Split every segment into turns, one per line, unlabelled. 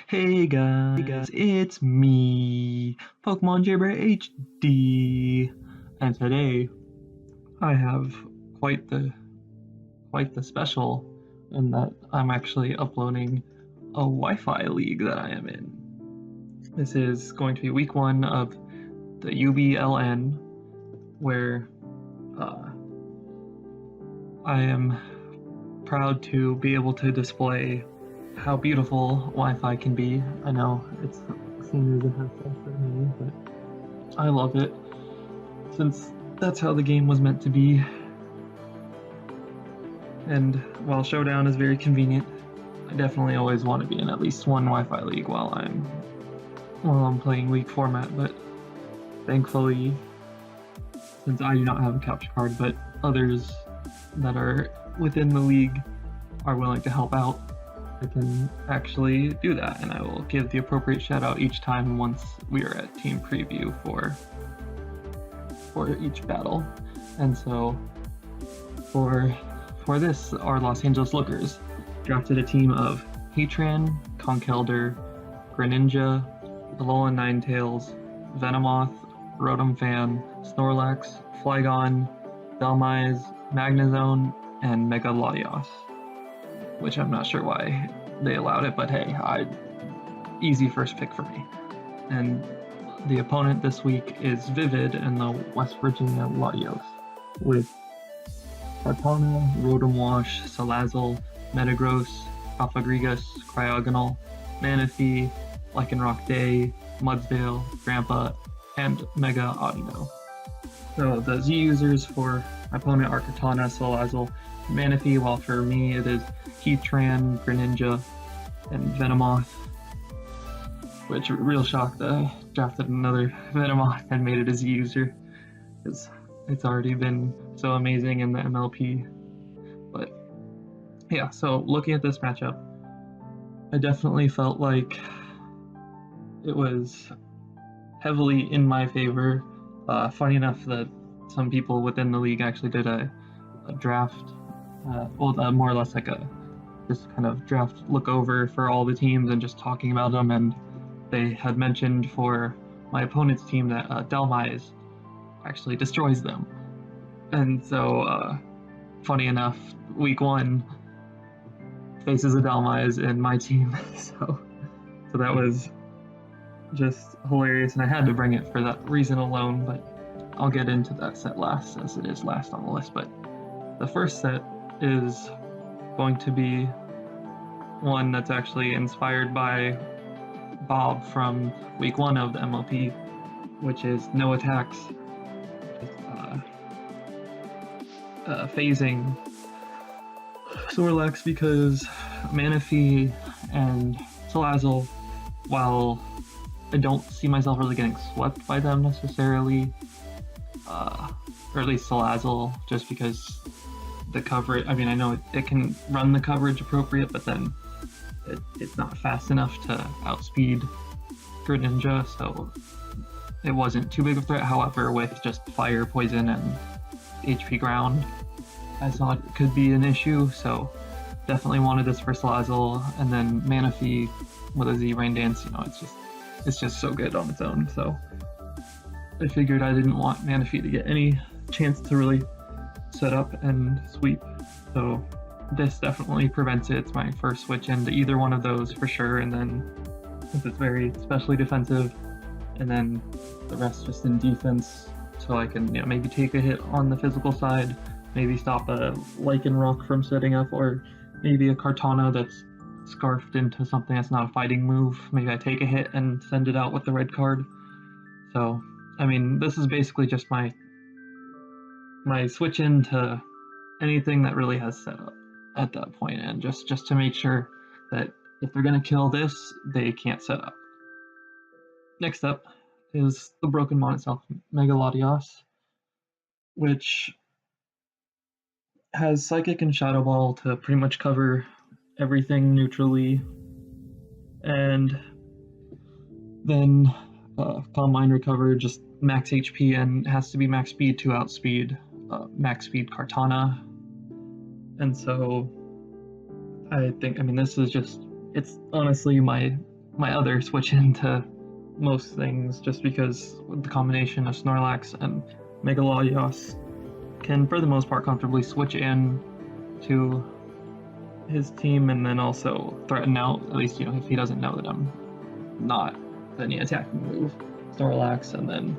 Hey guys, it's me, Pokemon Jabber HD, and today I have quite the quite the special in that I'm actually uploading a Wi-Fi league that I am in. This is going to be week 1 of the UBLN, where I am proud to be able to display how beautiful Wi-Fi can be. I know it's seniors that have stuff for me, but I love it since that's how the game was meant to be. And while Showdown is very convenient, I definitely always want to be in at least one Wi-Fi league while I'm playing league format. But thankfully, since I do not have a capture card, but others that are within the league are willing to help out, I can actually do that, and I will give the appropriate shout out each time once we are at team preview for each battle. And so for this, our Los Angeles Lookers drafted a team of Heatran, Conkeldurr, Greninja, Alolan Ninetales, Venomoth, Rotom Fan, Snorlax, Flygon, Dhelmise, Magnezone, and Mega Latios, which I'm not sure why they allowed it, but hey, easy first pick for me. And the opponent this week is Vivid and the West Virginia Latios, with Kartana, Rotom Wash, Salazzle, Metagross, Alphagrigus, Cryogonal, Manaphy, Lycanroc Day, Mudsdale, Grandpa, and Mega Audino. So the Z users for my opponent are Kartana, Salazzle, Manaphy, while for me it is Heatran, Greninja, and Venomoth. Which, real shock that I drafted another Venomoth and made it a Z user, because it's already been so amazing in the MLP. But yeah, so looking at this matchup, I definitely felt like it was heavily in my favor. Funny enough that some people within the league actually did a draft, more or less like a just kind of draft look over for all the teams and just talking about them, and they had mentioned for my opponent's team that Dhelmise actually destroys them. And so, funny enough, week 1 faces a Dhelmise in my team, so that was just hilarious, and I had to bring it for that reason alone, but I'll get into that set last, as it is last on the list. But the first set is going to be one that's actually inspired by Bob from week 1 of the MLP, which is no attacks, phasing Snorlax, because Manaphy and Salazzle, while I don't see myself really getting swept by them necessarily, or at least Salazzle, just because the coverage, I mean, I know it can run the coverage appropriate, but then it's not fast enough to outspeed Greninja, so it wasn't too big of a threat. However, with just fire, poison, and HP ground, I thought it could be an issue, so definitely wanted this for Salazzle. And then Manaphy with a Z Rain Dance, you know, it's just so good on its own, so I figured I didn't want Manaphy to get any chance to really set up and sweep, so this definitely prevents it. It's my first switch into either one of those for sure, and then since it's very specially defensive, and then the rest just in defense, so I can, you know, maybe take a hit on the physical side, maybe stop a Lycanroc from setting up, or maybe a Kartana that's scarfed into something that's not a fighting move. Maybe I take a hit and send it out with the red card. So, I mean, this is basically just my switch into anything that really has set up at that point, and just to make sure that if they're going to kill this, they can't set up. Next up is the Broken Mon itself, Mega Latios, which has Psychic and Shadow Ball to pretty much cover everything neutrally, and then Calm Mind Recover, just max HP, and has to be max speed to outspeed max speed Kartana. And so I think, I mean, this is just, it's honestly my my other switch into most things, just because the combination of Snorlax and Mega Latios can, for the most part, comfortably switch in to his team and then also threaten out, at least, you know, if he doesn't know that I'm not any attacking move, Snorlax, and then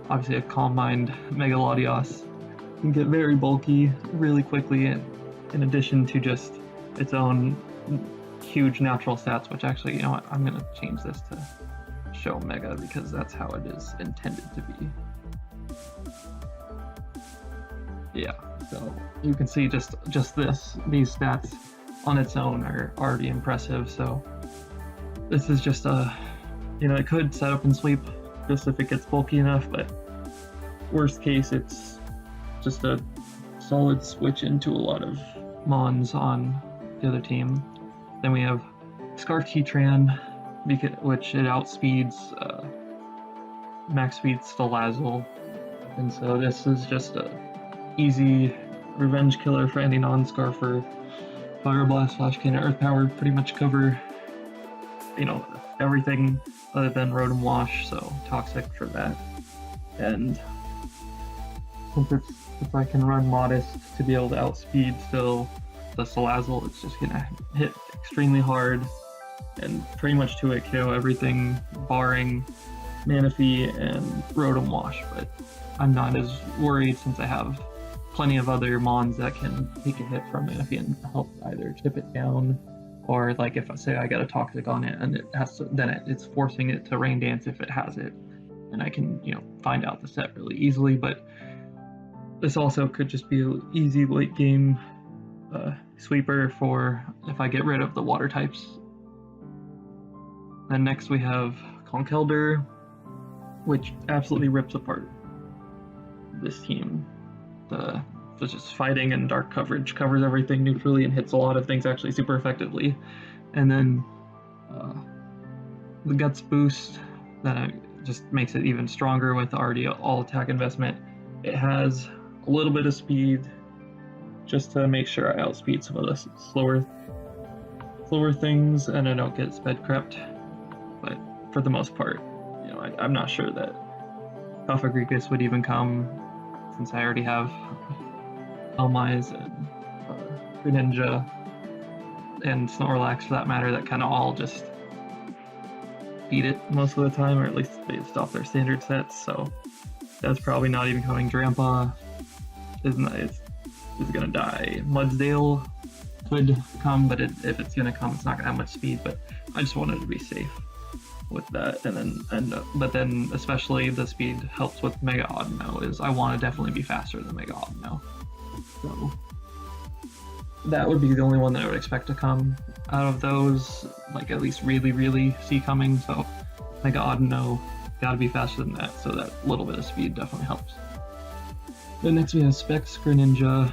obviously a Calm Mind Mega Latios can get very bulky really quickly, and in addition to just its own huge natural stats, which actually, you know what, I'm gonna change this to show Mega because that's how it is intended to be. Yeah, so you can see just these stats on its own are already impressive. So this is just a, you know, it could set up and sweep just if it gets bulky enough, but worst case, it's just a solid switch into a lot of Mons on the other team. Then we have Scarf Heatran, which it outspeeds max speed Salazzle, and so this is just a easy revenge killer for any non-Scarfer. Fire Blast, Flash Cannon, Earth Power pretty much cover, you know, everything other than Rotom Wash, so Toxic for that. And if I can run Modest to be able to outspeed still the Salazzle, it's just gonna hit extremely hard and pretty much 2-hit KO everything barring Manaphy and Rotom Wash, but I'm not as worried since I have plenty of other Mons that can take a hit from Manaphy and help either chip it down, or like if I say I got a Toxic on it and it has to, then it's forcing it to Rain Dance if it has it, and I can, you know, find out the set really easily. But this also could just be an easy late game sweeper for if I get rid of the water types. Then next we have Conkeldurr, which absolutely rips apart this team. Just fighting and dark coverage, covers everything neutrally and hits a lot of things actually super effectively. And then the Guts boost that just makes it even stronger with already all attack investment. It has a little bit of speed just to make sure I outspeed some of the slower things and I don't get sped crept. But for the most part, you know, I'm not sure that Cofagrigus would even come, since I already have Dhelmise and Greninja and Snorlax for that matter that kind of all just beat it most of the time, or at least they stop their standard sets, so that's probably not even coming. Drampa is gonna die. Mudsdale could come, but if it's gonna come, it's not gonna have much speed, but I just wanted to be safe with that. But then especially the speed helps with Mega Audino, is I want to definitely be faster than Mega Audino. So that would be the only one that I would expect to come out of those, like at least really see coming. So Mega Audino gotta be faster than that, so that little bit of speed definitely helps. Then next we have Specs Greninja.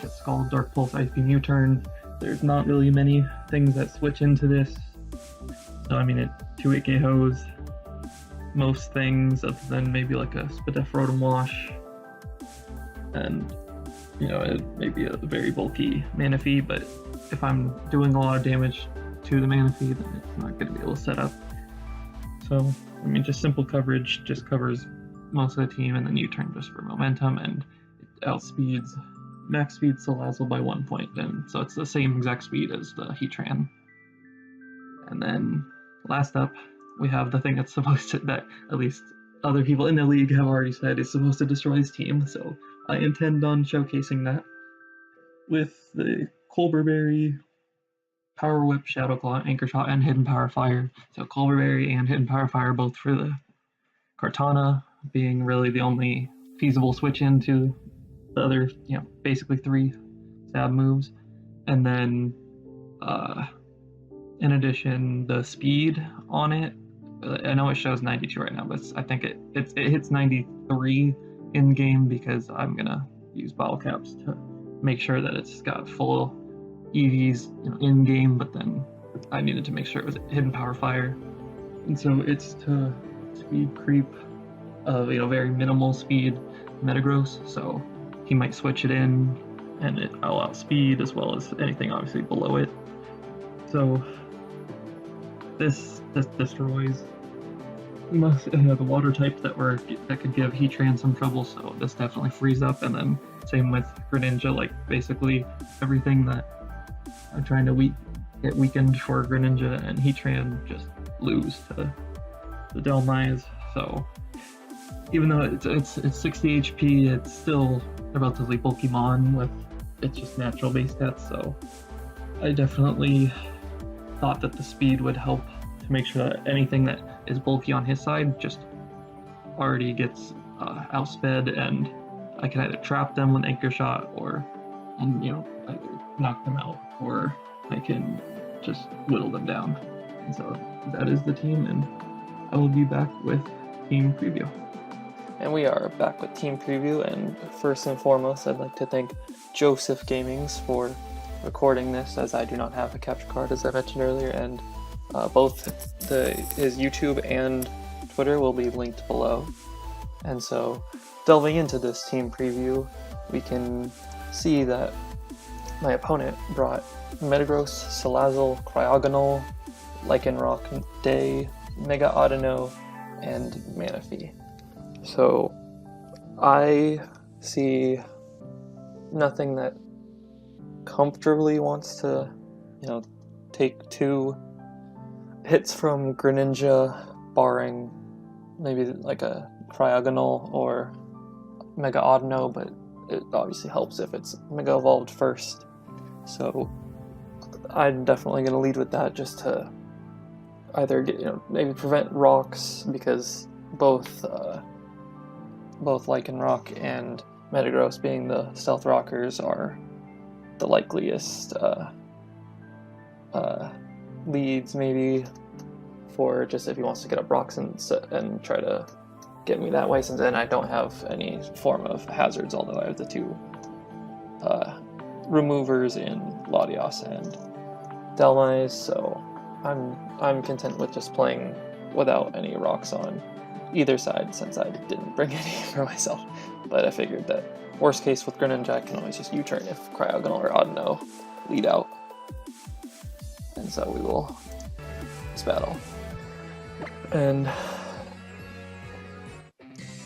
It's called Dark Pulse Ice Beam U-Turn. There's not really many things that switch into this. So I mean, it 2-hit KOs most things other than maybe like a Spadef Rotom Wash, and you know, it may be a very bulky Manaphy, but if I'm doing a lot of damage to the Manaphy, then it's not going to be able to set up. So I mean, just simple coverage just covers most of the team, and then U-Turn just for momentum, and it outspeeds max speed Salazzle by 1 point, and so it's the same exact speed as the Heatran. And then last up, we have the thing that's supposed to, that at least other people in the league have already said is supposed to destroy his team, so I intend on showcasing that with the Colbur Berry, Power Whip, Shadow Claw, Anchor Shot, and Hidden Power Fire. So Colbur Berry and Hidden Power Fire both for the Kartana, being really the only feasible switch into the other, you know, basically 3 stab moves. And then in addition, the speed on it, I know it shows 92 right now, but I think it hits 93 in game because I'm gonna use bottle caps to make sure that it's got full EVs, you know, in game. But then I needed to make sure it was Hidden Power Fire, and so it's to speed creep of, you know, very minimal speed Metagross. So he might switch it in, and I'll outspeed as well as anything obviously below it. So this destroys the water types that could give Heatran some trouble, so this definitely frees up. And then same with Greninja, like basically everything that I'm trying to get weakened for Greninja and Heatran just lose to the Dhelmise. So even though it's 60 HP, it's still a relatively bulky mon with it's just natural base stats. So I definitely thought that the speed would help to make sure that anything that is bulky on his side just already gets outsped, and I can either trap them with Anchor Shot or either knock them out, or I can just whittle them down. And so that is the team, and I will be back with team preview.
And we are back with team preview, and first and foremost, I'd like to thank JoesphGames for recording this, as I do not have a capture card, as I mentioned earlier, and both his YouTube and Twitter will be linked below. And so, delving into this team preview, we can see that my opponent brought Metagross, Salazzle, Cryogonal, Lycanroc, Day, Mega Audino, and Manaphy. So, I see nothing that comfortably wants to, take 2 hits from Greninja, barring maybe like a Cryogonal or Mega Audino, but it obviously helps if it's Mega Evolved first. So I'm definitely going to lead with that, just to either get, maybe prevent rocks, because both Lycanroc and Metagross, being the stealth rockers, are the likeliest leads, maybe, for just if he wants to get up rocks and try to get me that way, since then I don't have any form of hazards, although I have the 2 removers in Latios and Dhelmise, so I'm content with just playing without any rocks on either side, since I didn't bring any for myself. But I figured that worst case with Greninja, I can always just U-turn if Cryogonal or Audino lead out. And so we will battle. And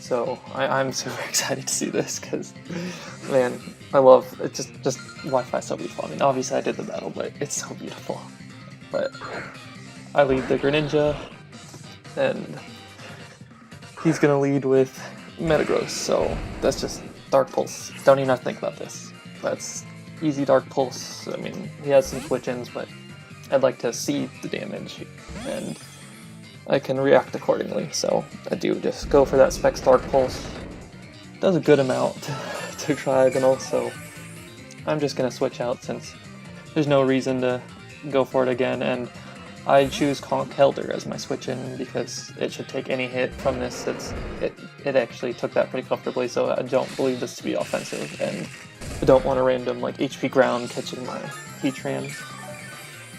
so I'm super excited to see this, because, man, I love it. Just Wi-Fi is so beautiful. I mean, obviously I did the battle, but it's so beautiful. But I lead the Greninja, and he's gonna lead with Metagross, so that's just Dark Pulse. Don't even have to think about this. That's easy Dark Pulse. I mean, he has some switch-ins, but I'd like to see the damage, and I can react accordingly, so I do just go for that Specs Dark Pulse. Does a good amount to Cryogonal, so I'm just going to switch out, since there's no reason to go for it again, and I choose Conkeldurr as my switch-in, because it should take any hit from this. It actually took that pretty comfortably, so I don't believe this to be offensive, and I don't want a random HP ground catching my Heatran.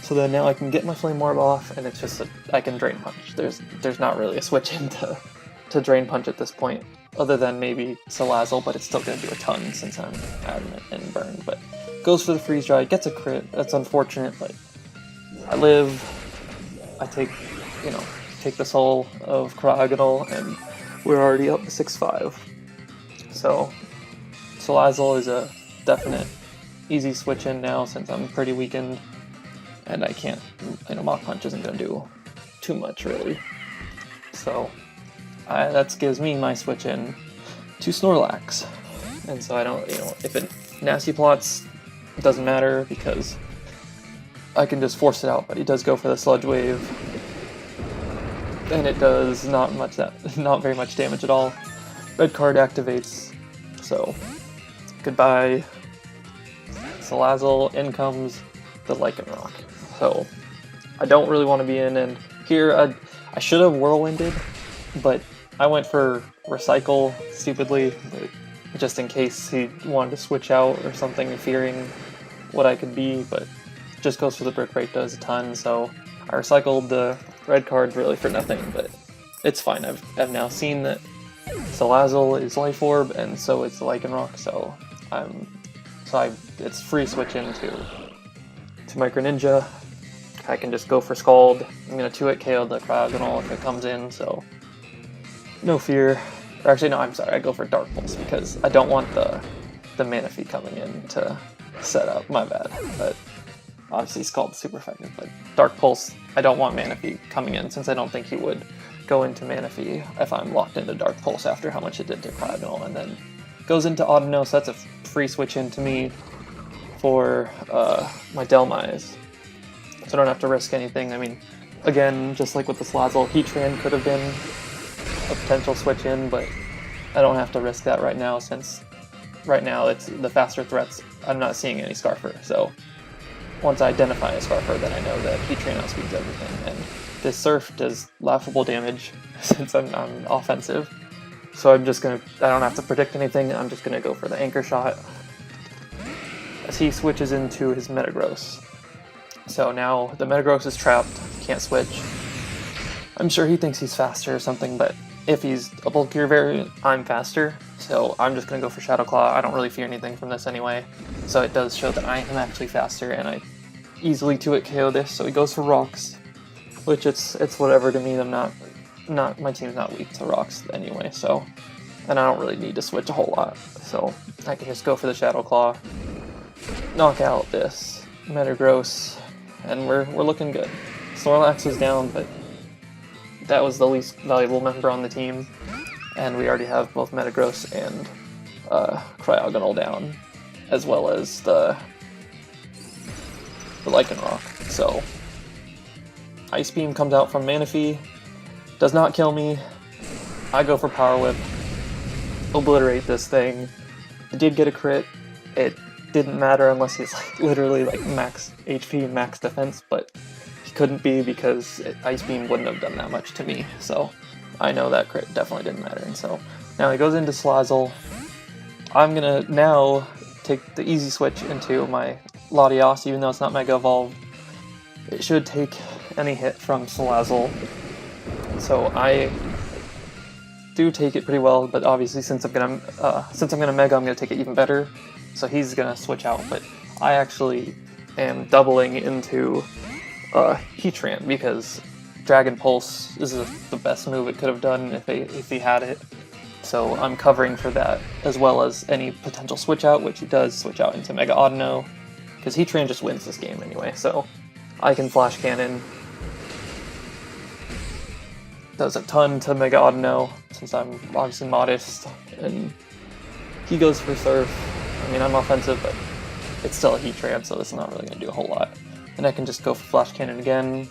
So then now I can get my Flame Orb off, and it's just I can Drain Punch. There's not really a switch in to Drain Punch at this point, other than maybe Salazzle, but it's still going to do a ton since I'm Adamant and Burn. But goes for the Freeze Dry, gets a crit. That's unfortunate, but I live. I take the soul of Cryogonal, and we're already up to 6-5. So Salazzle is a definite easy switch in now, since I'm pretty weakened. And I can't, Mach Punch isn't going to do too much, really. So, that gives me my switch in to Snorlax. And so I don't, if it Nasty Plots, it doesn't matter, because I can just force it out, but he does go for the Sludge Wave. And it does not very much damage at all. Red card activates, so goodbye Salazzle. In comes the Lycanroc. So I don't really want to be in, and here I should have Whirlwinded, but I went for Recycle stupidly, but just in case he wanted to switch out or something, fearing what I could be, but just goes for the Brick Break, does a ton, so I recycled the red cards really for nothing, but it's fine. I've now seen that Salazzle is Life Orb, and so it's the Lycanroc, so it's free switch into my Greninja. I can just go for Scald. I'm gonna 2-hit KO the Cryogonal if it comes in, so no fear. Or actually, no, I'm sorry, I go for Dark Pulse because I don't want the Manaphy coming in to set up. My bad. But obviously Scald's super effective, but Dark Pulse, I don't want Manaphy coming in since I don't think he would go into Manaphy if I'm locked into Dark Pulse after how much it did to Cryogonal, and then goes into Audino, so that's a free switch in to me for my Dhelmise. So I don't have to risk anything. I mean, again, just like with the Slazzle, Heatran could have been a potential switch in, but I don't have to risk that right now since right now it's the faster threats. I'm not seeing any Scarfer, so once I identify a Scarfer, then I know that Heatran outspeeds everything, and this Surf does laughable damage since I'm offensive. So I don't have to predict anything, I'm just gonna go for the Anchor Shot as he switches into his Metagross. So now the Metagross is trapped, can't switch. I'm sure he thinks he's faster or something, but if he's a bulkier variant, I'm faster. So I'm just gonna go for Shadow Claw. I don't really fear anything from this anyway. So it does show that I am actually faster, and I easily 2-hit KO this. So he goes for Rocks, which it's whatever to me. My team's not weak to Rocks anyway. So, and I don't really need to switch a whole lot. So I can just go for the Shadow Claw, knock out this Metagross, and we're looking good. Snorlax is down, but that was the least valuable member on the team, and we already have both Metagross and Cryogonal down, as well as the Lycanroc. So Ice Beam comes out from Manaphy, does not kill me. I go for Power Whip, obliterate this thing. I did get a crit. It didn't matter unless he's like literally like max HP, max defense, but he couldn't be because Ice Beam wouldn't have done that much to me. So I know that crit definitely didn't matter. And so now he goes into Slazzle. I'm gonna now take the easy switch into my Latios, even though it's not Mega Evolved. It should take any hit from Slazzle. So I do take it pretty well, but obviously since I'm gonna Mega, I'm gonna take it even better. So he's gonna switch out, but I actually am doubling into Heatran because Dragon Pulse is the best move it could have done if he had it. So I'm covering for that, as well as any potential switch out, which he does switch out into Mega Audino, because Heatran just wins this game anyway. So I can Flash Cannon. Does a ton to Mega Audino, since I'm obviously modest, and he goes for Surf. I mean, I'm offensive, but it's still a Heatran, so it's not really going to do a whole lot. And I can just go for Flash Cannon again.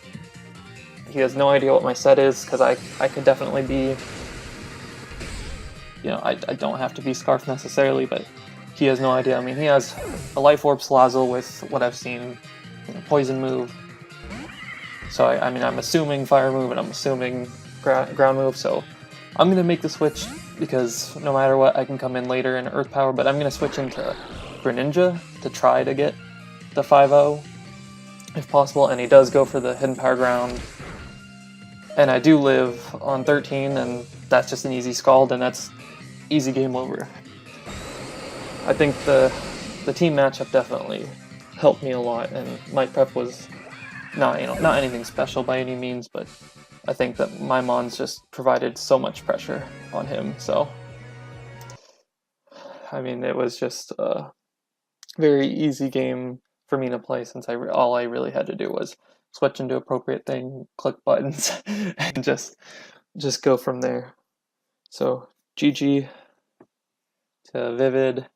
He has no idea what my set is, because I could definitely be... You know, I don't have to be Scarf necessarily, but he has no idea. I mean, he has a Life Orb Slazzle with what I've seen, Poison move. So, I mean, I'm assuming Fire move, and I'm assuming Ground move, so I'm going to make the switch, because no matter what, I can come in later in Earth Power, but I'm going to switch into Greninja to try to get the 5-0, if possible, and he does go for the Hidden Power Ground. And I do live on 13, and that's just an easy Scald, and that's easy game over. I think the team matchup definitely helped me a lot, and my prep was not anything special by any means, but I think that my Mons just provided so much pressure on him. So I mean, it was just a very easy game for me to play, since all I really had to do was switch into appropriate thing, click buttons, and just go from there. So GG to Vivid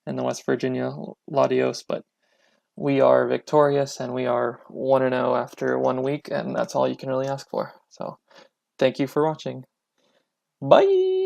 and the West Virginia Latios, but we are victorious, and we are 1-0 after 1 week, and that's all you can really ask for. So thank you for watching. Bye!